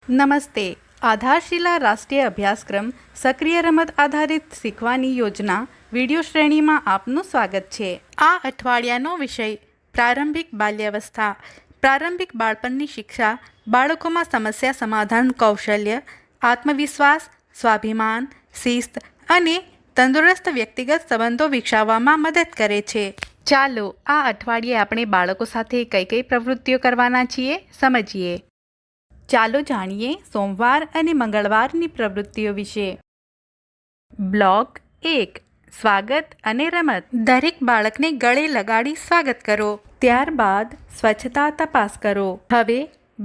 નમસ્તે. આધારશિલા રાષ્ટ્રીય અભ્યાસક્રમ સક્રિય રમત આધારિત શીખવાની યોજના વિડીયો શ્રેણીમાં આપનું સ્વાગત છે. આ અઠવાડિયાનો વિષય પ્રારંભિક બાલ્યાવસ્થા. પ્રારંભિક બાળપણની શિક્ષા બાળકોમાં સમસ્યા સમાધાન કૌશલ્ય, આત્મવિશ્વાસ, સ્વાભિમાન, શિસ્ત અને તંદુરસ્ત વ્યક્તિગત સંબંધો વિકસાવવામાં મદદ કરે છે. ચાલો આ અઠવાડિયે આપણે બાળકો સાથે કઈ કઈ પ્રવૃત્તિઓ કરવાના છીએ સમજીએ. ચાલો જાણીએ સોમવાર અને મંગળવારની પ્રવૃત્તિઓ વિશે. બ્લોક 1. સ્વાગત અને રમત. દરેક બાળકને ગળે લગાડી સ્વાગત કરો. ત્યારબાદ સ્વચ્છતા તપાસ કરો. હવે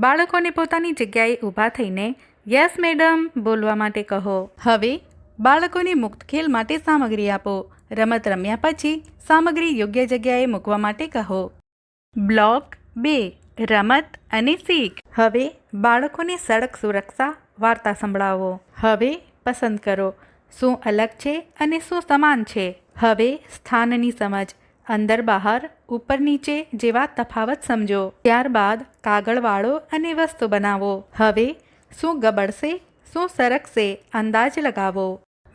બાળકોને પોતાની જગ્યાએ ઊભા થઈને યસ મેડમ બોલવા માટે કહો. હવે બાળકોને મુક્ત ખેલ માટે સામગ્રી આપો. રમત રમ્યા પછી સામગ્રી યોગ્ય જગ્યાએ મૂકવા માટે કહો. બ્લોક 2. રમત અને શીખ. હવે બાળકોને સડક સુરક્ષા વાર્તા સંભળાવો. હવે પસંદ કરો શું અલગ છે અને શું સમાન છે. હવે સ્થાનની સમજ, અંદર બહાર, ઉપર નીચે જેવા તફાવત સમજો. ત્યારબાદ કાગળ વાળો અને વસ્તુ બનાવો. હવે શું ગબડશે, શું સરકશે અંદાજ લગાવો.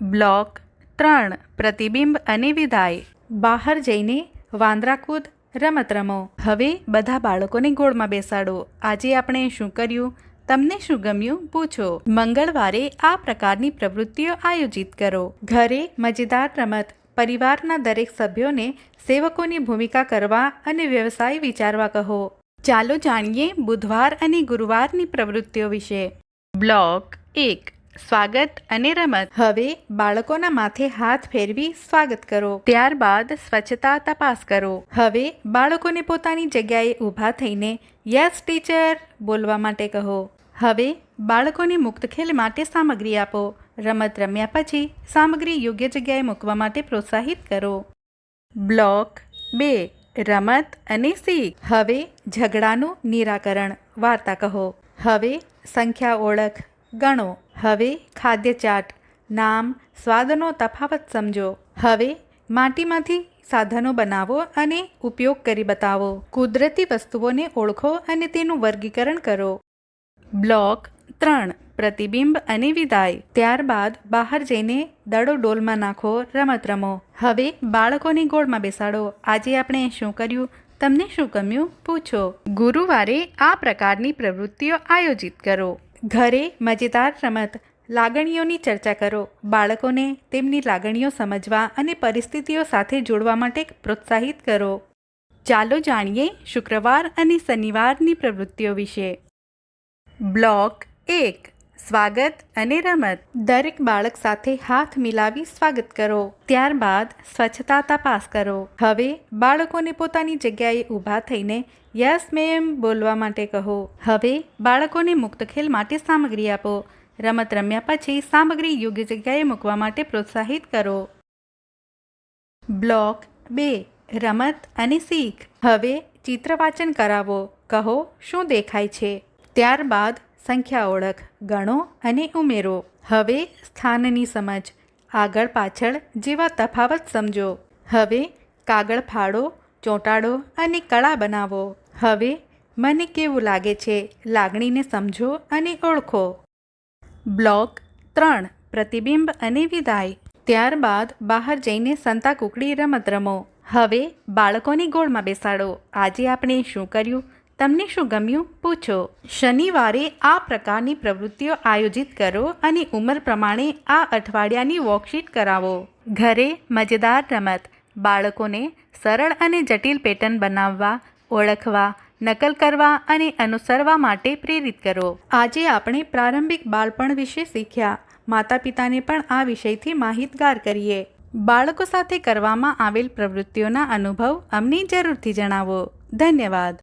બ્લોક 3. પ્રતિબિંબ અને વિદાય. બહાર જઈને વાંદરાકૂદ રમત રમો. હવે બધા બાળકોને ગોળમાં બેસાડો. આજે આપણે શું કર્યું, તમને શું ગમ્યું પૂછો. મંગળવારે આ પ્રકારની પ્રવૃત્તિઓ આયોજિત કરો. ઘરે મજેદાર રમત. પરિવારના દરેક સભ્યોને સેવકોની ભૂમિકા કરવા અને વ્યવસાય વિચારવા કહો. ચાલો જાણીએ બુધવાર અને ગુરુવારની પ્રવૃત્તિઓ વિશે. બ્લોક 1. સ્વાગત અને રમત. હવે બાળકોના માથે હાથ ફેરવી સ્વાગત કરો. ત્યારબાદ સ્વચ્છતા તપાસ કરો. હવે બાળકોને પોતાની જગ્યાએ ઊભા થઈને યસ ટીચર બોલવા માટે કહો. હવે બાળકોને મુક્ત ખેલ માટે સામગ્રી આપો. રમત રમ્યા પછી સામગ્રી યોગ્ય જગ્યાએ મૂકવા માટે પ્રોત્સાહિત કરો. બ્લોક 2. રમત અને શીખ. હવે ઝઘડાનું નિરાકરણ વાર્તા કહો. હવે સંખ્યા ઓળખ ગણો. હવે ખાદ્ય ચાટ, નામ, સ્વાદનો તફાવત સમજો. હવે માટીમાંથી સાધનો બનાવો અને ઉપયોગ કરી બતાવો. કુદરતી વસ્તુઓને ઓળખો અને તેનું વર્ગીકરણ કરો. બ્લોક 3. પ્રતિબિંબ અને વિદાય. ત્યારબાદ બહાર જઈને દડો ડોલમાં નાખો, રમત રમો. હવે બાળકોને ગોળમાં બેસાડો. આજે આપણે શું કર્યું, તમને શું ગમ્યું પૂછો. ગુરુવારે આ પ્રકારની પ્રવૃત્તિઓ આયોજિત કરો. ઘરે મજેદાર રમત. લાગણીઓની ચર્ચા કરો. બાળકોને તેમની લાગણીઓ સમજવા અને પરિસ્થિતિઓ સાથે જોડવા માટે પ્રોત્સાહિત કરો. ચાલો જાણીએ શુક્રવાર અને શનિવારની પ્રવૃત્તિઓ વિશે. બ્લોક 1. સ્વાગત અને રમત. દરેક બાળક સાથે હાથ મિલાવી સ્વાગત કરો. ત્યારબાદ સ્વચ્છતા તપાસ કરો. હવે બાળકોને પોતાની જગ્યાએ ઊભા થઈને યસ મેમ બોલવા માટે કહો. હવે બાળકોને મુક્ત ખેલ માટે સામગ્રી આપો. રમત રમ્યા પછી સામગ્રી યોગ્ય જગ્યાએ મૂકવા માટે પ્રોત્સાહિત કરો. બ્લોક 2. રમત અને શીખ. હવે ચિત્રવાચન કરાવો. કહો શું દેખાય છે. ત્યારબાદ સંખ્યા ઓળખ ગણો અને ઉમેરો. હવે સ્થાનની સમજ, આગળ પાછળ જેવા તફાવત સમજો. હવે કાગળ ફાડો, ચોંટાડો અને કળા બનાવો. હવે મને કેવું લાગે છે લાગણીને સમજો અને ઓળખો. બ્લોક 3. પ્રતિબિંબ અને વિદાય. ત્યારબાદ બહાર જઈને સંતા કુકડી રમત રમો. હવે બાળકોને ગોળમાં બેસાડો. આજે આપણે શું કર્યું, તમને શું ગમ્યું પૂછો. શનિવારે આ પ્રકારની પ્રવૃત્તિઓ આયોજિત કરો અને ઉંમર પ્રમાણે આ અઠવાડિયાની વર્કશીટ કરાવો. ઘરે મજેદાર રમત. બાળકોને સરળ અને જટિલ પેટર્ન બનાવવા, ઓળખવા, નકલ કરવા અને અનુસરવા માટે પ્રેરિત કરો. આજે આપણે પ્રારંભિક બાળપણ વિશે શીખ્યા. માતા પિતાને પણ આ વિષયથી માહિતગાર કરીએ. બાળકો સાથે કરવામાં આવેલ પ્રવૃત્તિઓના અનુભવ અમને જરૂરથી જણાવો. ધન્યવાદ.